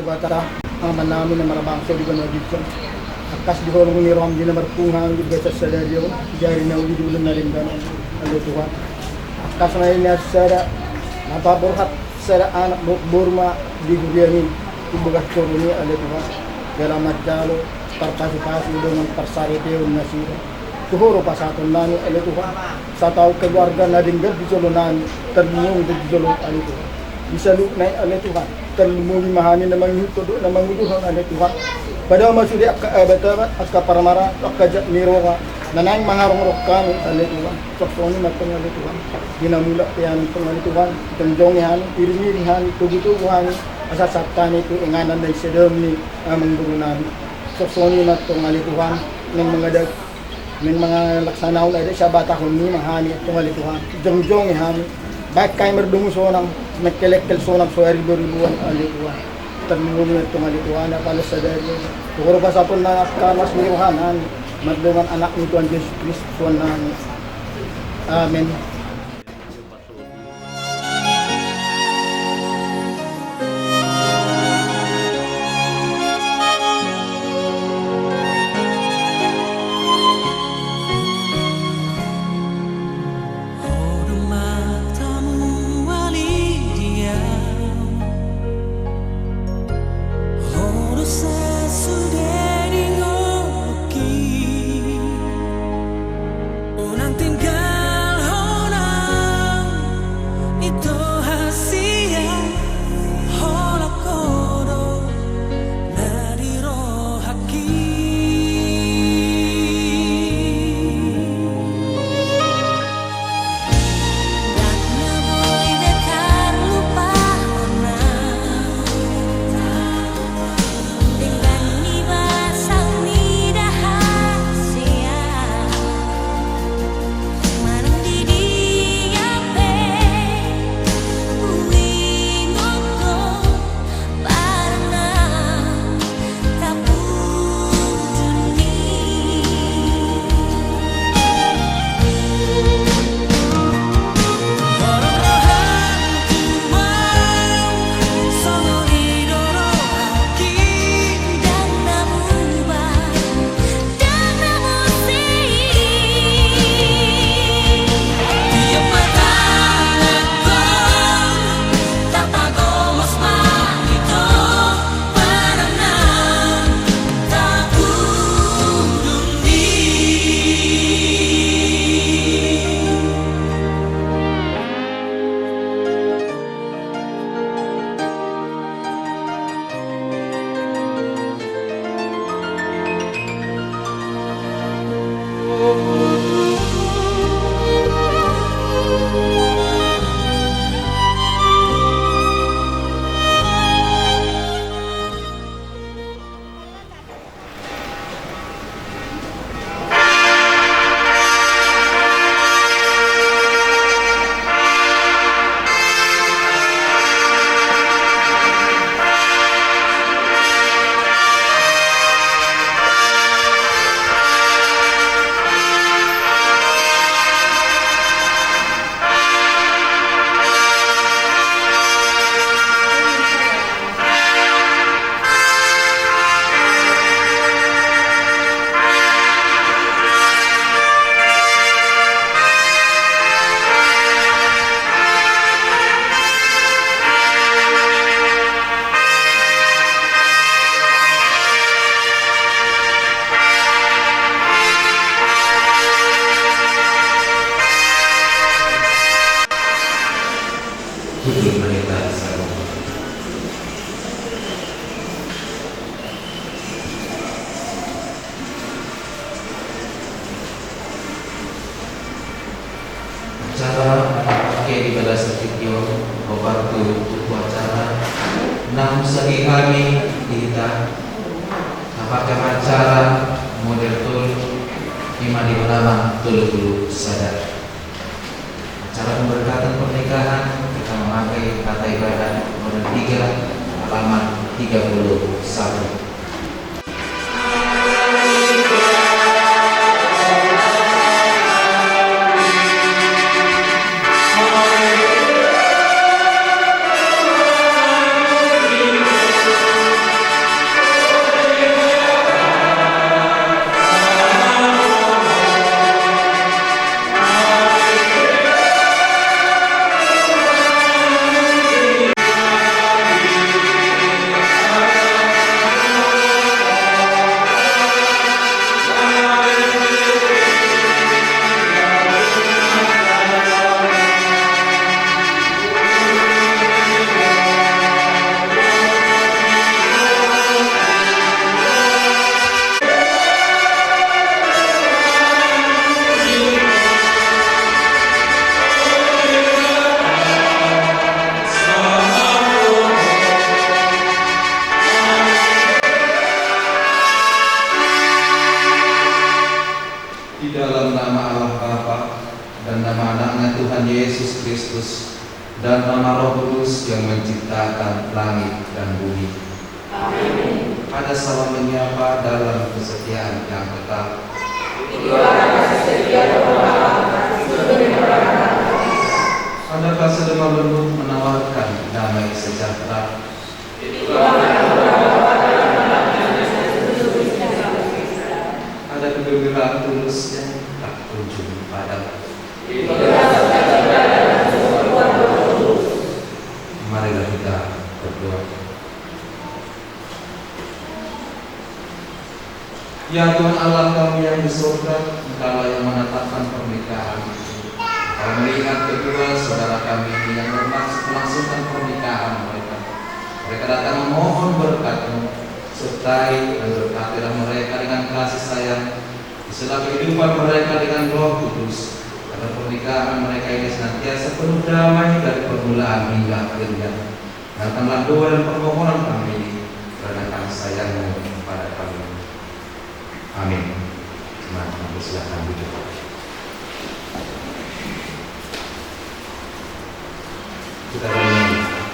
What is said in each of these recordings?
Batara aman namin na marabangso di kono dito akas di kono ni rom di na marpungang di beta sa radio jari na uli dulan na rin ganon alo tuwa akas na ina sara napaborhat sara anak Burma di gubernur ibugat koroni alo tuwa galamat jalo parpasi-pasi dengan persariteon na sira tuhuro pasaton nani alo tuwa sa tao keluarga na dinggar di solonan ternyong di jolo alo tuwa bisa lu naik alo tuwa terlumuli mahani na manghuto na manguduhang ano Tuhan. Pada masudi akka paramara akka niro ka nanang mangarong kan ano Tuhan. Saksoni matong ano Tuhan. Dinamula yan tong ano Tuhan. Tanjong yan irinirihan tugutuhan asa saktan itu inganan na isedem ni amang gurunan. Saksoni matong ano Tuhan ng mga laksanaw na siya batahon ni mahani tong ano Tuhan. Jongjong yan. Baik kay merdungo so nang nagkelekkel so nang so ribuan alituan termingon ito alituan na pala sa dahil siguro pa sa po na kamas niruhanan madungan anak ni Tuhan Jesus Kristo na amen. Tinggal kita. Apakah acara model tul iman di ulama tul sadar. Acara pemberkatan pernikahan kita memakai kata ibadah model 3 halaman 31. Dan nama Roh Kudus yang menciptakan langit dan bumi. Amin. Pada salam menyapa dalam kesetiaan yang tetap. Pada fase lemah lembut menawarkan damai sejahtera. Ada kegembiraan tulus yang tak kunjung padam. Marilah kita berdoa. Ya Tuhan Allah kami yang di surga, Engkaulah yang menetapkan pernikahan. Engkau melihat kedua saudara kami yang bermaksud melangsungkan pernikahan mereka. Mereka datang memohon berkat-Mu, sertai dan berkatilah mereka dengan kasih sayang, isilah kehidupan mereka dengan Roh Kudus. Agar pernikahan mereka ini senantiasa penuh damai dari permulaan hingga akhirnya. Datanglah doa dan permohonan kami ini karena kasih sayang-Mu kepada kami. Amin. Mari silakan duduk. Kita bernyanyi.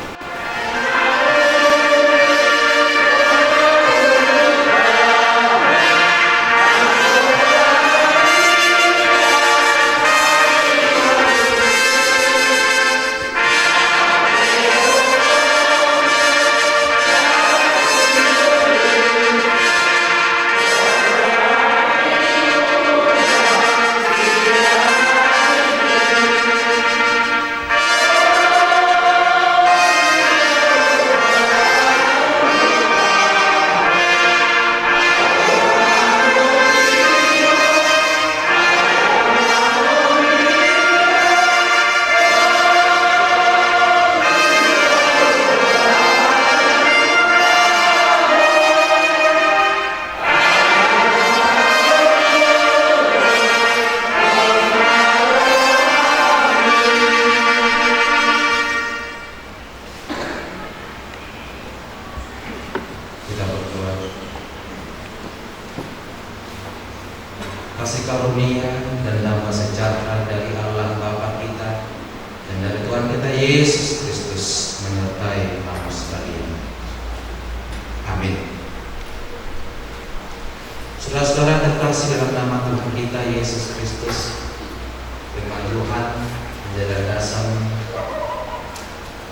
Kasih karunia dan damai sejahtera dari Allah Bapa kita dan dari Tuhan kita Yesus Kristus menyertai kamu sekalian. Amin. Saudara-saudara terkasih dalam nama Tuhan kita Yesus Kristus, firman Tuhan menjadi dasar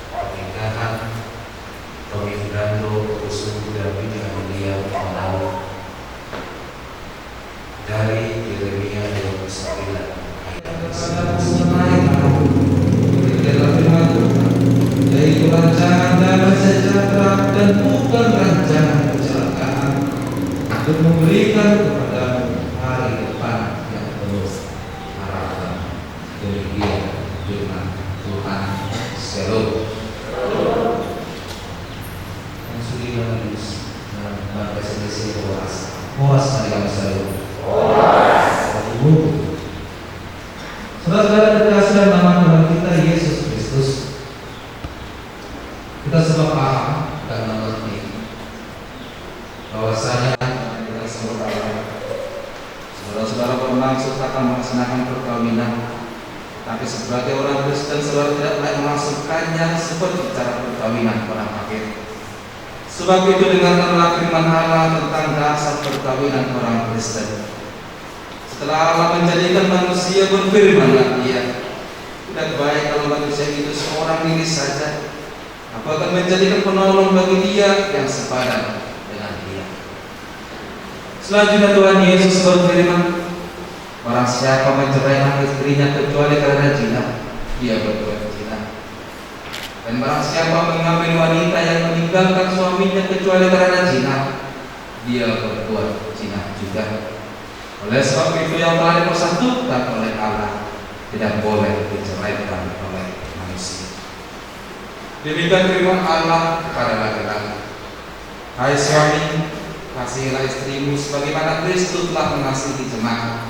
pernikahan Tommy Fernando Kusum David dengan beliau menahu dari Yeremia 29 ayat 9. Yaitu rancangan damai sejahtera dan bukan rancangan kecelakaan, untuk memberikan kepadamu hari depan yang penuh harapan. Demikian firman Tuhan. Shalom. Yang sudah menulis bahasa Indonesia puas hari kami selalu. Saudara-saudara terkasih dalam nama Tuhan kita Yesus Kristus, kita semua paham dan mengerti bermaksud akan melaksanakan perkawinan. Tapi sebagai orang Kristen, saudara tidak layak melangsungkannya seperti cara perkawinan orang kafir. Sebab itu dengarkanlah firman Allah tentang dasar perkawinan orang Kristen. Setelah Allah menjadikan manusia, berfirmanlah Dia, tidak baik kalau manusia itu seorang diri saja. Aku akan menjadikan penolong bagi dia yang sepadan dengan dia. Selanjutnya Tuhan Yesus berfirman, barang siapa menceraikan istrinya kecuali karena zina, dia berbuat zina. Dan barang siapa mengambil wanita yang meninggalkan suaminya kecuali karena zina, dia berbuat zina juga. Oleh sebab itu yang telah dipersatukan oleh Allah tidak boleh diceraikan oleh manusia. Demikian firman Allah kepada laki-laki. Hai suami, kasihilah istrimu sebagaimana Kristus telah mengasihi jemaat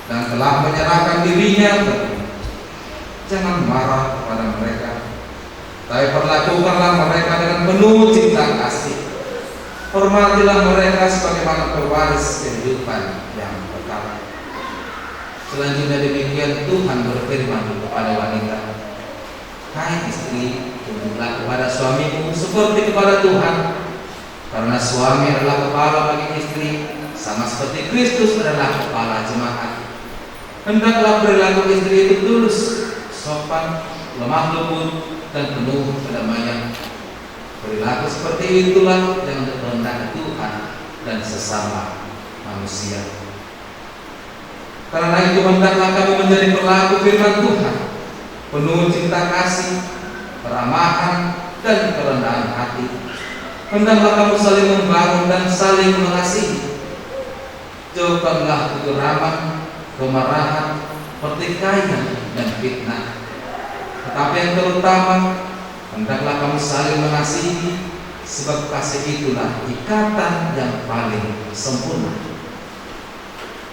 dan telah menyerahkan dirinya bagimu. Jangan marah kepada mereka, tapi perlakukanlah mereka dengan penuh cinta kasih. Hormatilah mereka sebagaimana pewaris kehidupan yang kekal. Selanjutnya demikian Tuhan berfirman kepada wanita, hai istri, tunduklah kepada suamimu seperti kepada Tuhan, karena suami adalah kepala bagi istri, sama seperti Kristus adalah kepala jemaat. Hendaklah perilaku istri itu tulus, sopan, lemah lembut, dan penuh kedamaian. Perilaku seperti itulah yang dikehendaki Tuhan dan sesama manusia. Karena itu hendaklah kamu menjadi pelaku firman Tuhan, penuh cinta kasih, keramahan, dan kerendahan hati. Hendaklah kamu saling membangun dan saling mengasihi. Jauhkanlah kegeraman, kemarahan, pertikaian, dan fitnah. Tetapi yang terutama, hendaklah kamu saling mengasihi, sebab kasih itulah ikatan yang paling sempurna.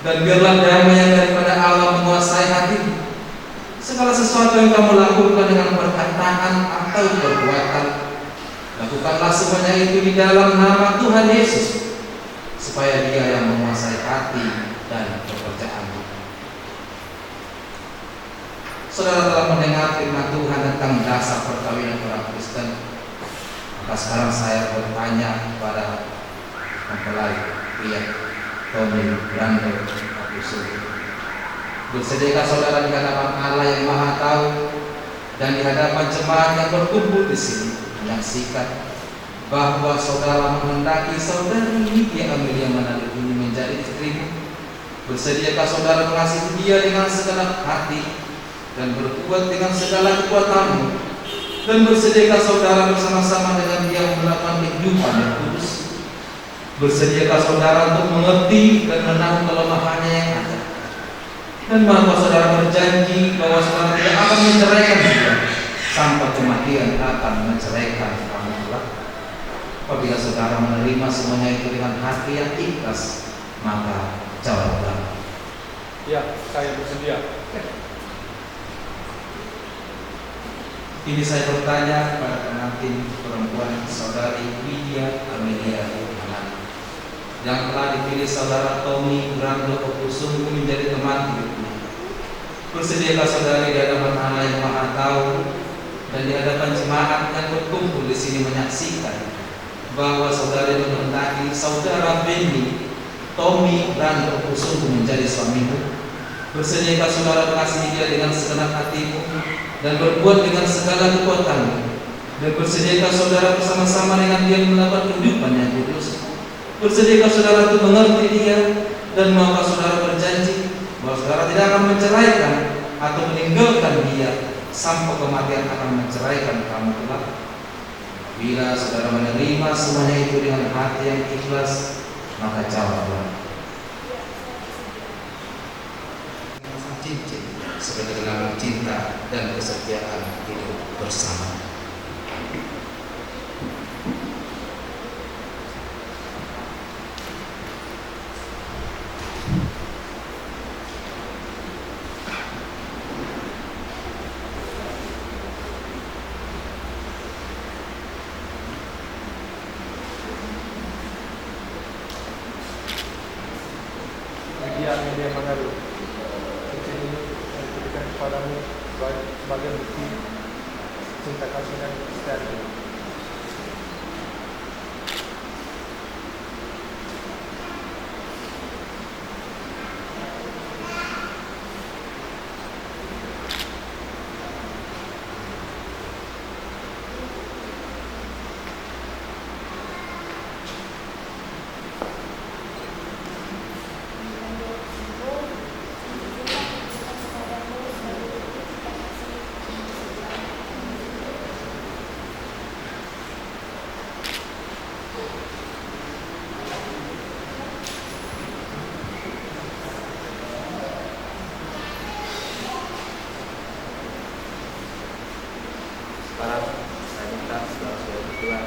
Dan biarlah damai yang daripada Allah menguasai hatimu. Segala sesuatu yang kamu lakukan dengan perkataan atau perbuatan, lakukanlah semuanya itu di dalam nama Tuhan Yesus, supaya Dia yang menguasai hati dan pekerjaanmu. Saudara telah mendengar firman Tuhan tentang dasar perkawinan orang Kristen. Maka sekarang saya bertanya kepada mempelai pria Tommy Brando Apusul, bersediakah saudara di hadapan Allah yang Maha Tahu dan di hadapan jemaat yang berkumpul di sini menyaksikan bahwa saudara menghendaki saudari Lydia Amelia Manalip ini menjadi istrimu? Bersediakah saudara mengasihi dia dengan segenap hati dan berbuat dengan segala kekuatanmu? Dan bersediakah saudara bersama-sama dengan dia melakukan kehidupan yang kudus? Bersediakah saudara untuk mengerti dan menahu kelemahannya yang ada? Dan bahwa saudara berjanji bahwa saudara tidak akan menceraikan dia sampai kematian akan menceraikan kamu kelak. Apabila saudara menerima semuanya itu dengan hati yang ikhlas, maka jawablah, ya, saya bersedia. Ini saya bertanya kepada pengantin perempuan saudari Lydia Amelia Manalip yang telah dipilih saudara Tommy Brando Opusung menjadi teman hidupnya. Bersediakah saudari di hadapan Allah yang Maha Tahu dan di hadapan jemaat yang berkumpul di sini menyaksikan bahwa saudari menghendaki saudara Benny Tommy Brando Opusung menjadi suamimu? Bersediakah saudara mengasihi dia dengan segenap hatimu dan berbuat dengan segala kekuatanmu? Dan bersediakah saudara bersama-sama dengan dia melakukan kehidupan yang kudus? Bersediakah saudara untuk mengerti dia dan maukah saudara berjanji bahwa saudara tidak akan menceraikan atau meninggalkan dia sampai kematian akan menceraikan kamu kelak? Bila saudara menerima semuanya itu dengan hati yang ikhlas, maka jawablah, cincin sebagai lambang cinta dan kesetiaan hidup bersama. Lydia Amelia Manalip. kepadamu sebagai bukti cinta kasih dan kesetiaan. Sekarang saya minta saudara-saudara berdua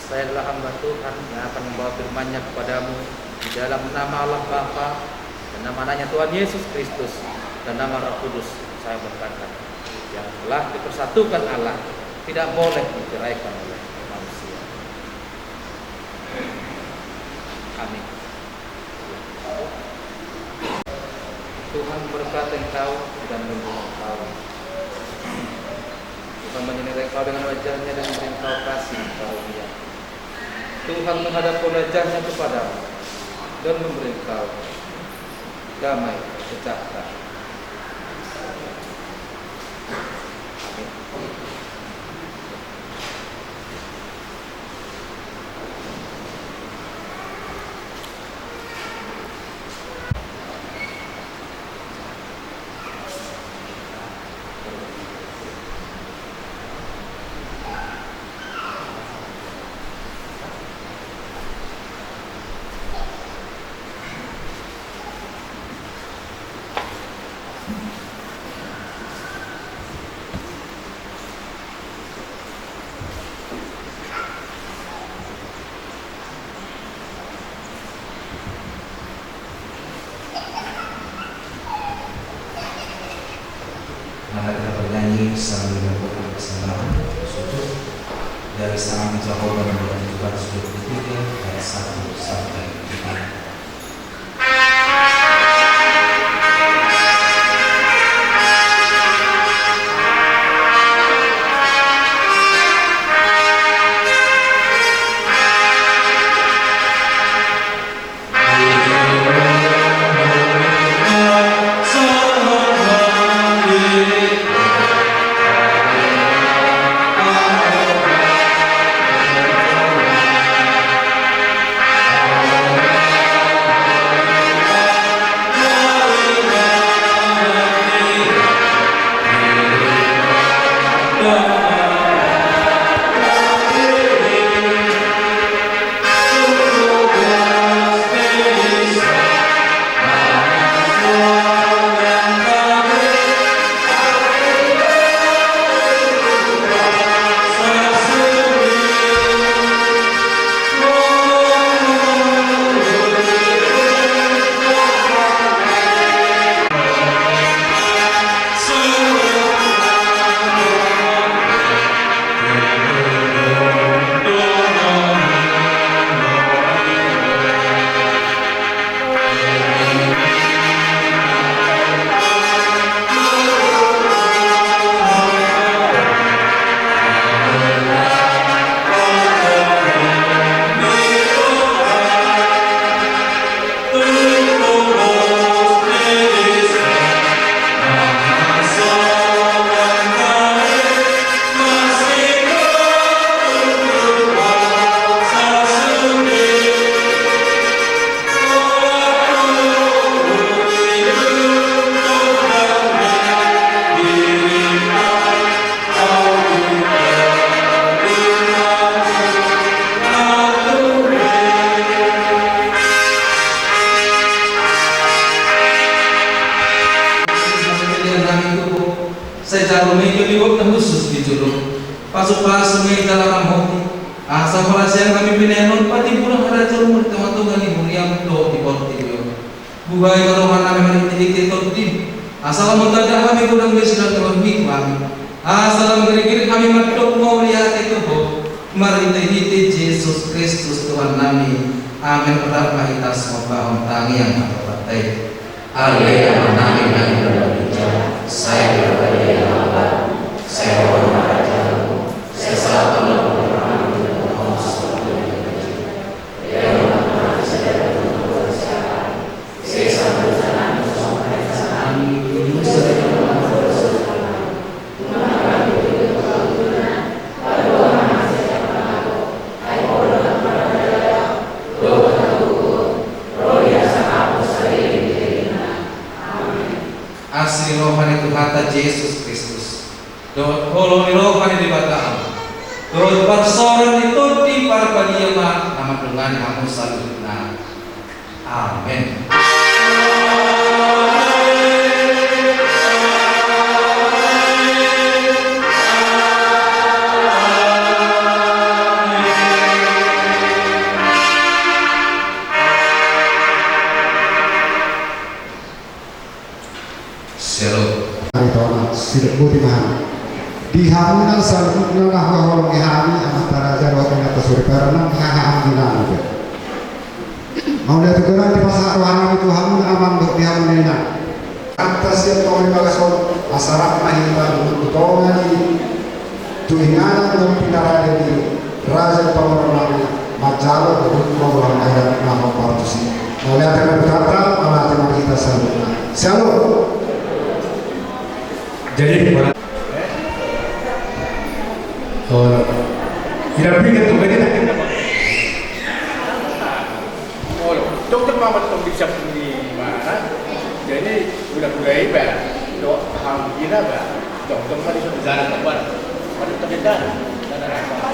saya adalah hamba Tuhan yang akan membawa firman-Nya kepadamu di dalam nama Allah Bapa dan nama anaknya Tuhan Yesus Kristus dan nama Roh Kudus. Saya berkata, yang telah dipersatukan Allah tidak boleh diceraikan oleh manusia. Amin. Tuhan berkata engkau dan melindungi engkau. Tuhan menyinari engkau dengan wajahnya dan memberi engkau kasih karunia. Tuhan menghadapkan wajahnya kepadamu dan memberi engkau damai sejahtera. Amin. Mari kita bernyanyi sambil melakukan kesenangan sujud dari Sang Jehovah dan juga sujud ketiga ayat 1 sampai 3. Saya jago meja liwat na khusus di julung. Pasok-pasok may dalam hoti. Asa pala siya kami pinenon pati pulang ada julung bertematungan ni muriam do di portilio. Buhay karuhan namin manititi tortin. Asal mentada kami kurang besar dalam hikmah. Asal menggiri-giri kami matok mau lihat itu ho. Mari Yesus Kristus Tuhan kami Amin. Tetap kita semua bahon tangi yang terbatai. Alleluia nabi nabi berbicara. Saya berbeda yang apa? Saya hormat rajamu. Saya selalu berperang dengan Allah seperti yang kecil. Dia mengenal segala kebersihan. Saya selalu jalan sampai sana. Asli rohani Tuhan Yesus Kristus. Dot holoni rohani di batang. Dot persoalan itu di parpadiama nama dengan kamu salutna. Amin. Aritona sidak buti mahan di hamina salutna nahwa holong ihami amantara jarwa kena tasuri perana haha amdina aja mau lihat tukeran di pasar warna itu hamina amang dok di hamina atas yang kau bagasol asarak mahita utongan di tuingan dan pinara dari raja pawarna majalo untuk mau akhirat nama partusi mau lihat yang berkata malah teman kita salutna salut. Jadi tidak pikir tuh ini dokter mama tuh bisa di mana? Jadi udah budaya bah, dok ham gila bah, dokter mah di suatu jalan tempat, pada terdekat dan apa?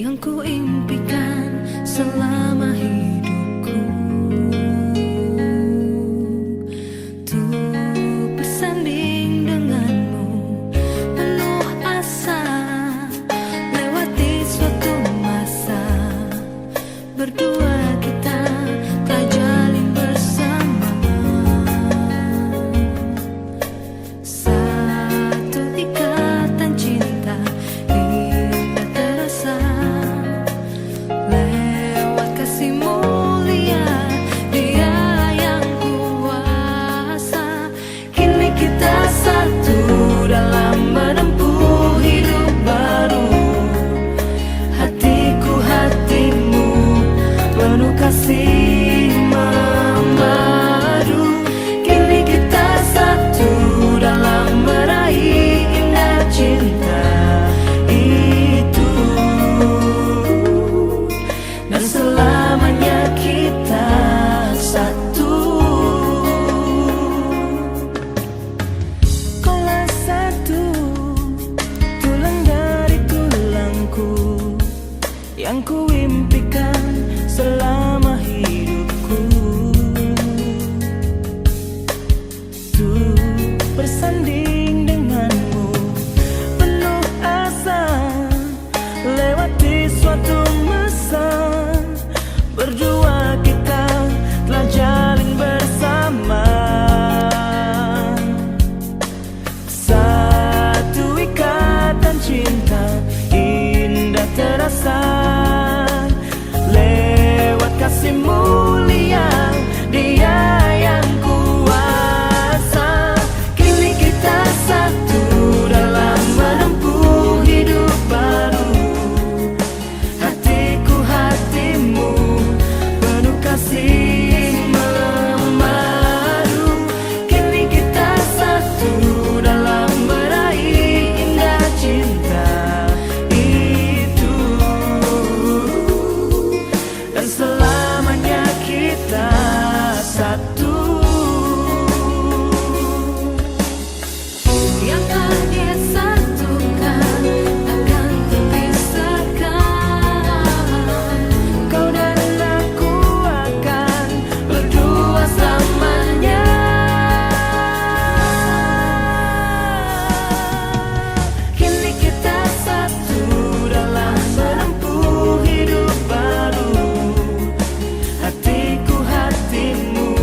yang ku impikan selama hidupku, tuh bersanding denganmu penuh asa, lewati suatu masa berdua kita tak jalin bersama. Satu ikatan cinta indah terasa, lewat kasih mulia Dia yang kuasa. Kini kita satu dalam menempuh hidup baru, hatiku hatimu penuh kasih memadu. Kini kita satu dalam meraih indah cinta itu, dan selamanya kita satu. Kaulah satu, tulang dari tulangku, yang ku impikan selama hidupku, tuh bersanding denganmu penuh asa, lewati suatu masa berdua kita telah jalin bersama. Satu ikatan cinta indah terasa, lewat kasih mulia Dia yang kuasa. Kini kita satu dalam menempuh hidup baru, hatiku hatimu penuh kasih memadu. Kini kita satu dalam meraih indah cinta itu, dan selamanya kita satu. Yang telah Dia satukan takkan terpisahkan. Kau dan aku akan berdua selamanya. Kini kita satu dalam menempuh hidup baru, hatiku hatimu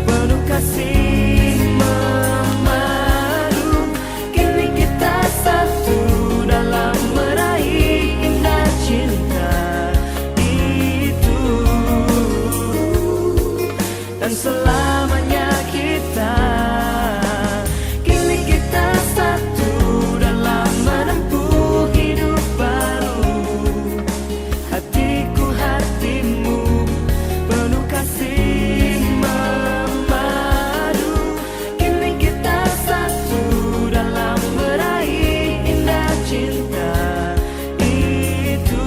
penuh kasih memadu. Kini kita satu dalam meraih indah cinta itu, dan selamanya kita. Kini kita satu dalam menempuh hidup baru, hatiku hatimu penuh kasih memadu. Kini kita satu dalam meraih indah cinta itu,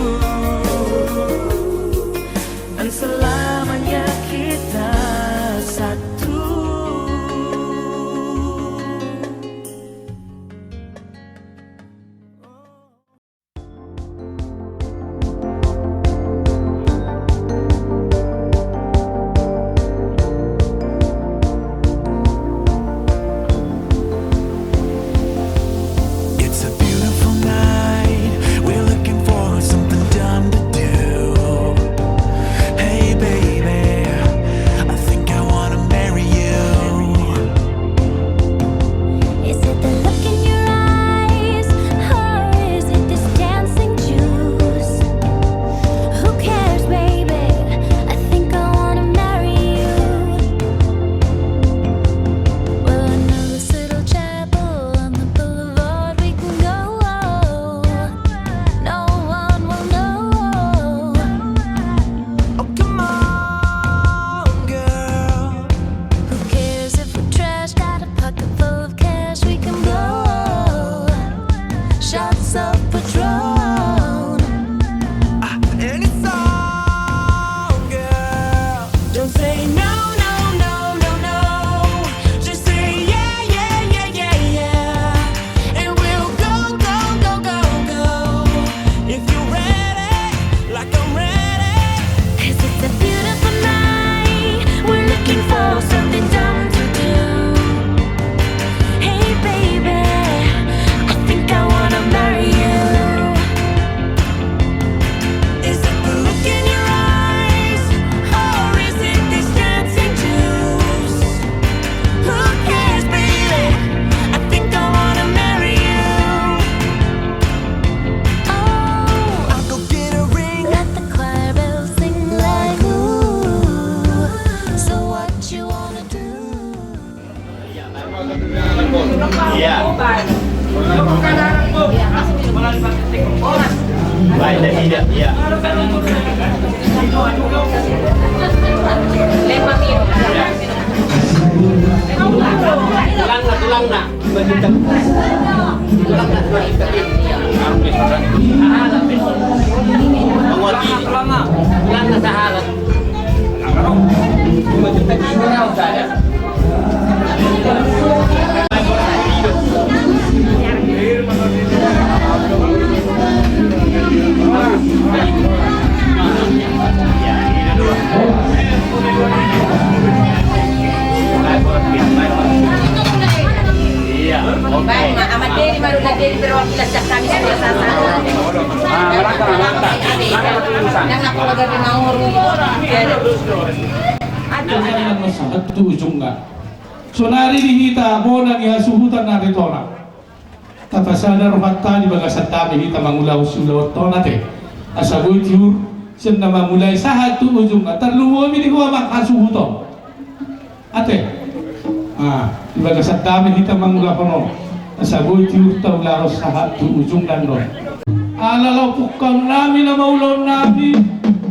dan selamanya kita satu. Iya, iya. Tulang na. Tulang na sa halat. Baik, amat diri baru dari perwakilan kami sudah sasar. Yang aku lagi ngawur. Satu ujung nggak. So nari dihita bola ni hasuhutan nari tona. Tapasana rohata di bagasan tabi hita mangulau sulau tona te. Asaboy tiur sen nama mulai satu ujung nggak. Terluwa mi di gua mak hasuhuto. Ate. Di bagasan tabi hita mangulau kono. Asaboy tiur tau laros satu ujung dan ron. Alalau pukang nami nama ulau nabi.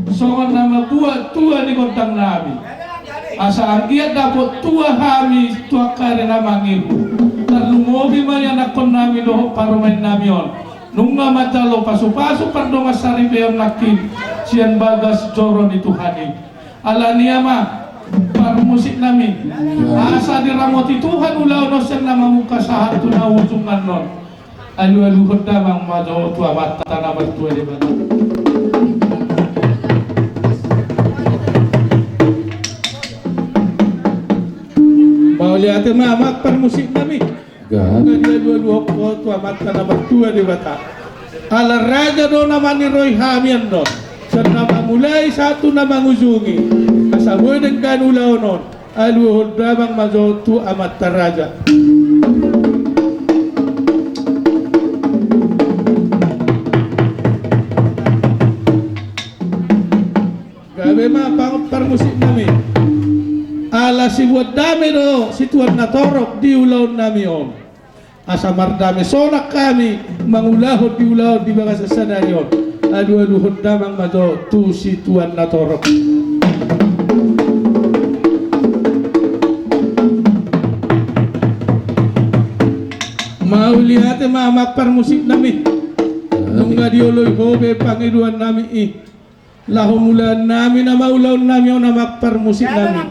Songon nama buat tua di kontang nabi. Asa anggiat dapat tua kami tua karena mangiru. Terlumobi man nakon nami loh parumain namion. Nunga mata lo pasu-pasu pardonga sari peyon nakin. Sian bagas joron itu hani. Ala niyama paru musik nami. Asa diramoti Tuhan ulau no sen nama muka sahat tu na ujungan non. Alu-alu hodamang majo tua mata nama tua di bawah. Lihat mamak permusik nami. Dia dua foto amat karena berdua di bata. Ala raja do nama ni Roy Hamian don. Senama mulai satu nama ngujungi. Asaboy dengan ulau non. Alu hodamang majo tu amat teraja. Gabe mapang permusik nami. Ala si buat dami do si tuan natorok di ulau nami om. Asa mardame sonak kami mangulahot di ulau di bagas sanarion. Adu hodamang majo tu si tuan natorok. Mau lihat mamak permusik nami. Nunga dioloi hobe pangiduan nami i. Lahomulan nami nama ulau nami o nama permusik nami.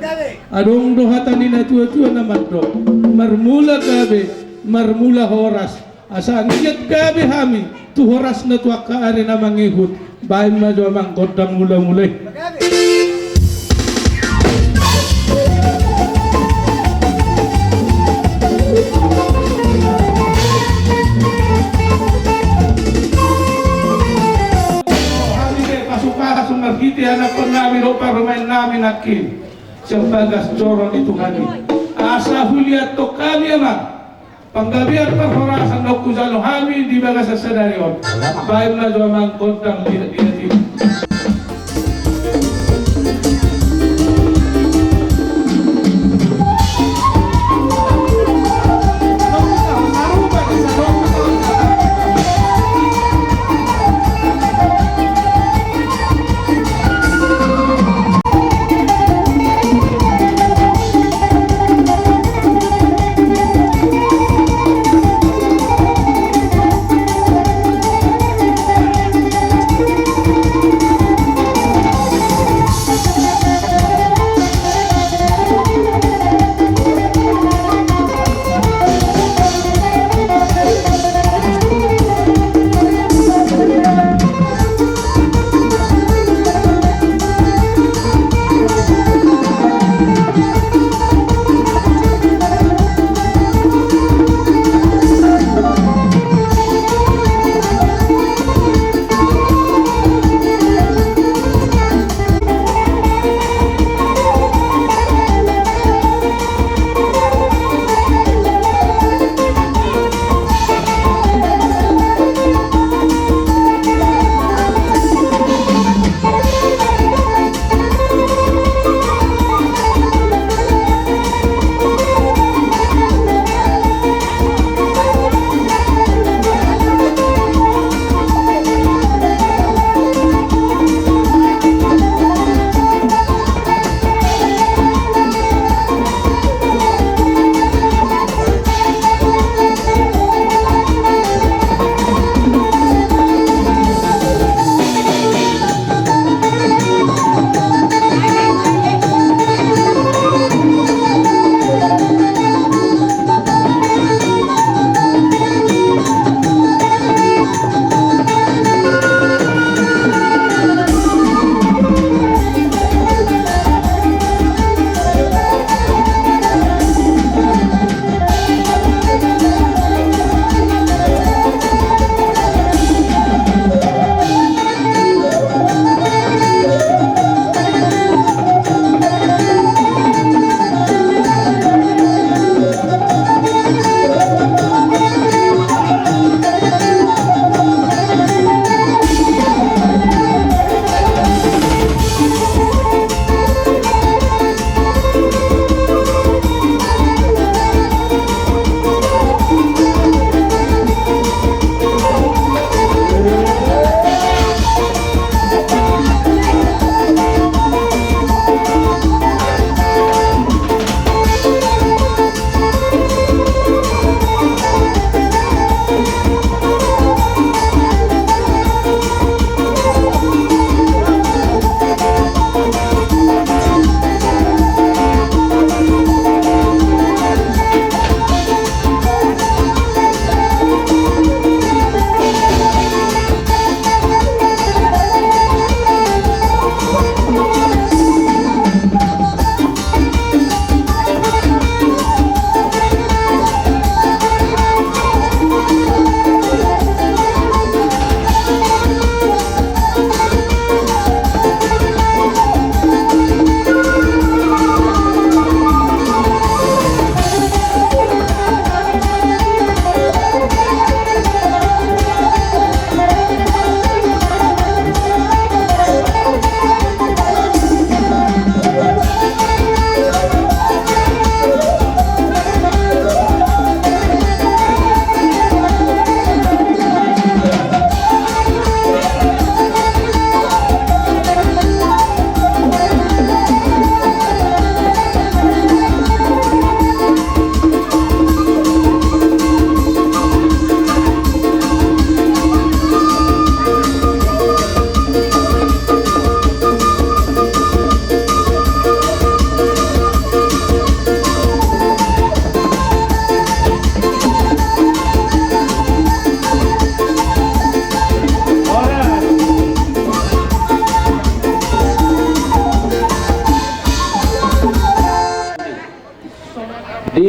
Adong dohatan ina tua-tua nama do. Marmula gabe, marmula horas. Asa ngiat gabe hami, tu horas na tua kaare nama ngihut. Baim majo amang godang mula-mulai. Kita anak penami ropa rumain nami nakin sebagas joron itu kami asa huliat to kami ama panggabian perhorasan no kuzalo kami di bagas sedarion baim na do mang kontang tidak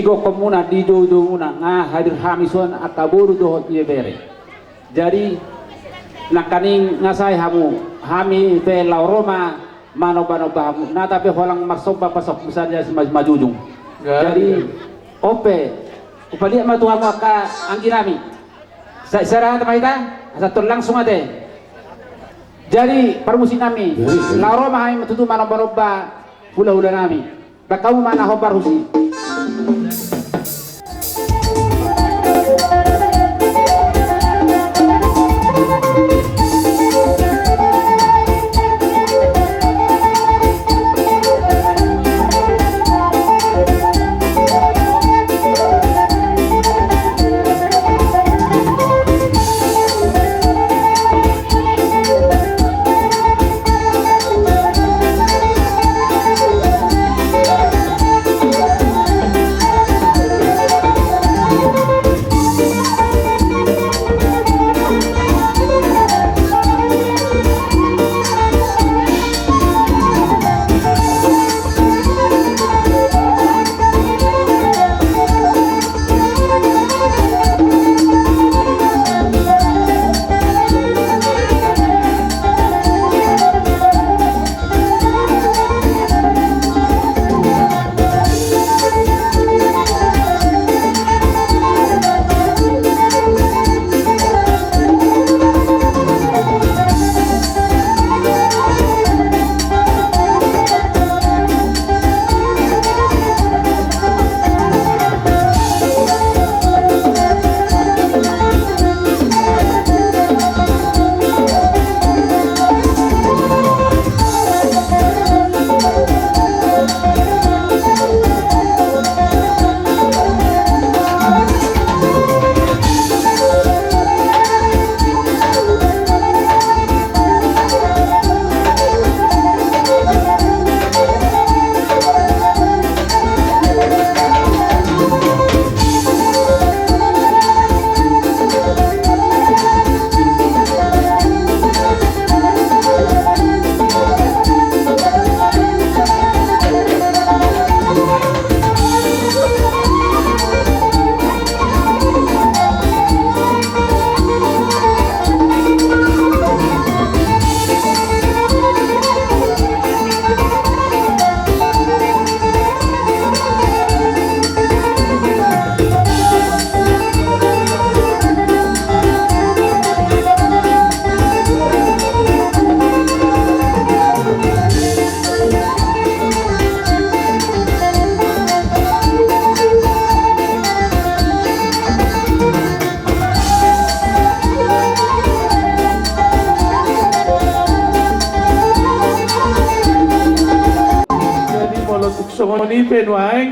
digo komuna di do muna nga hadir hamison akaburu do yebere jadi nakaning ngasai hamu hami pe lauroma mano bahamu na tapi holang masoba pasok misalnya majujung jadi ope upadia matu hamu ka angginami saya tamaita satu langsung ade jadi permusim nami lauroma hai matutu mano baroba hula nami bakau mana hobar husi Songonipin waing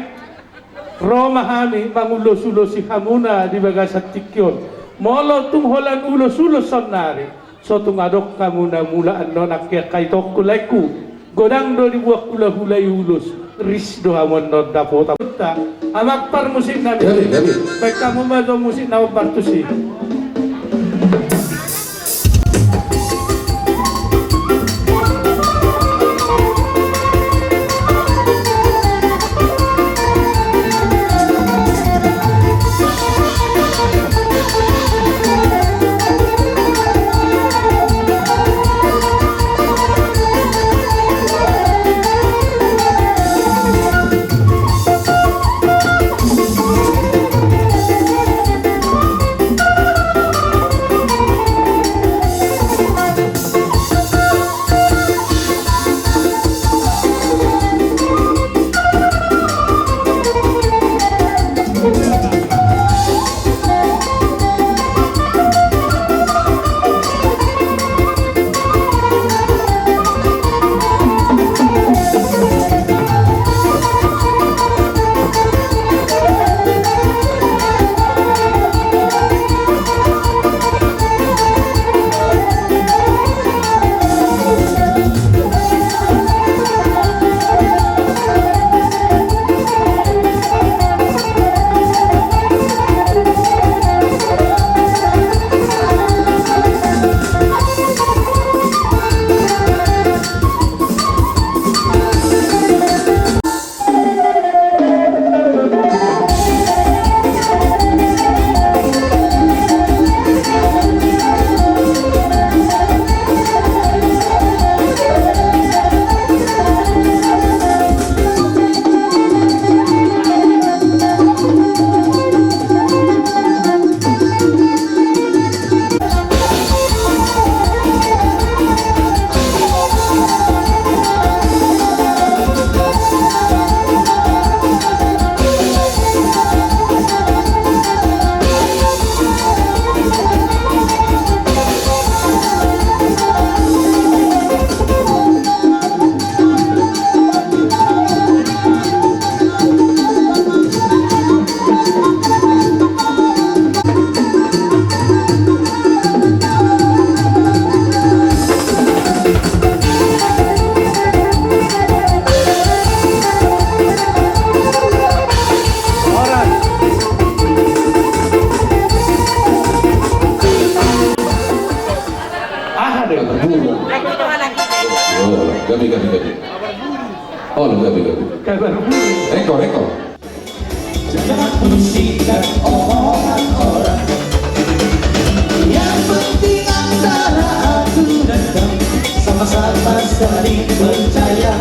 Roma hami mangulo-sulo si hamuna di bagasat tikyon molo tungholan ulo-sulo sonari so tungadok kamuna mula ano nakya kaitok kulaiku godang do di buak hula-hulay ulus ris do hamon no dapota amak par musik nabi baik kamu do musik na partusi gabi. Oh, gabi. Kabar burung. Rekor. Jangan pusingkan omongan orang. Yang penting antara aku dan kamu sama-sama saling percaya.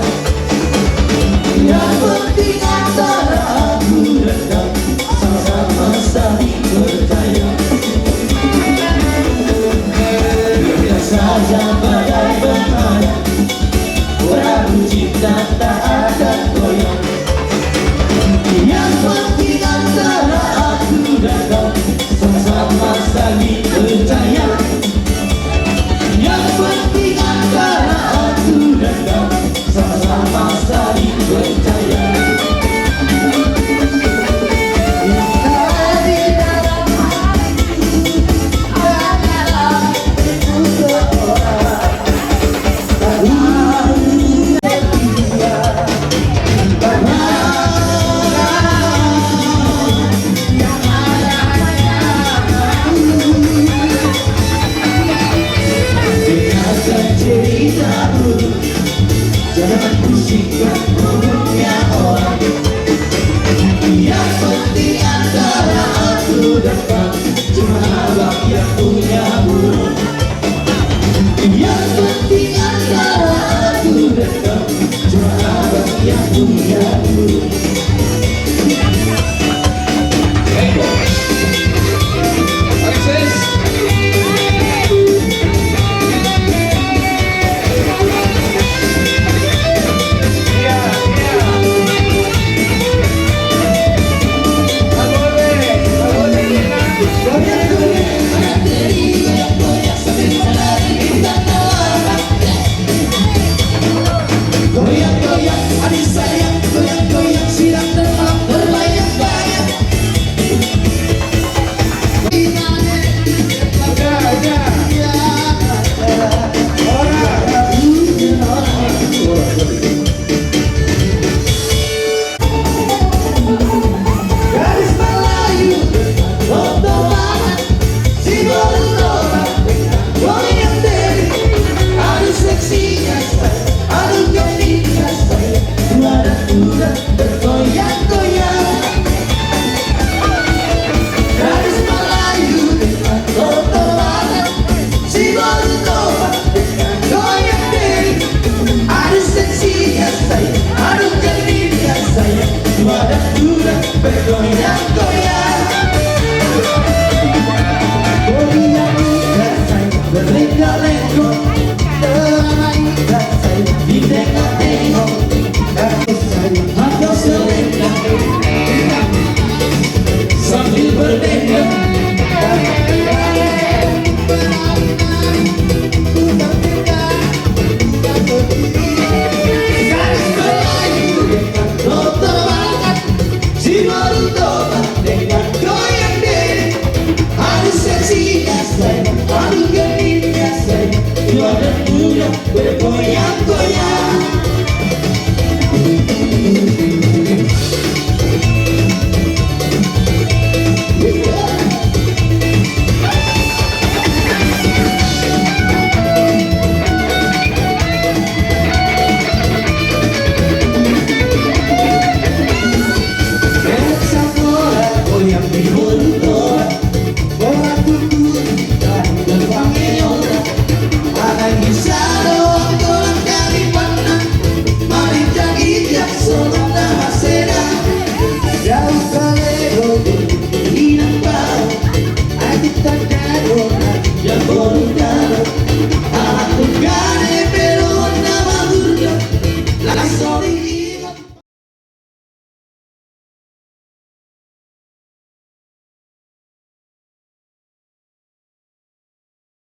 Yang penting antara aku dan kamu sama-sama saling percaya. Biarkan saja badai berhayal, perahu cinta tak akan goyang. Yang penting antara aku dan kau sama-sama saling percaya. Yang penting antara aku dan kau sama-sama saling percaya. Cinta di dalam hatiku hanyalah untuk orang. Jangan pusingkan burungnya orang. Yang penting antara aku dan kau cuma abang yang punya burung. Yang penting antara aku dan kau cuma abang yang punya burung. Goyang-goyang, adik sayang, goyang-goyang, siram terbang, berbayang-bayang. Gadis Melayu, otomatis, si berdoa, goyang diri, aduh seksinya saya, aduh gadisnya saya, tua dan muda bergoyang-goyang. Gadis Melayu, otomatis, si berdoa, goyang diri, aduh seksinya saya, aduh gadisnya saya, tua dan muda bergoyang-goyang. Goyang dan saya berlenggak-lenggok, teramaikan saya di tengah-tengah. Aku selengkap sambil berdendam. Gadis Melayu dengan dokter banget, si baru tobat dengan goyang diri. Aduh seksinya saya, aduh gadisnya saya, tua dan muda bergoyang-goyang. Bersama bola goyang di huruf bola tubuh dan berpanggil. Ada kisah doang tolong dari mana, mari jangit solo nama sedang. Jauh kalero hilang bau, aku tak kadona yang bolong. Aku gane pero nama durga la storia.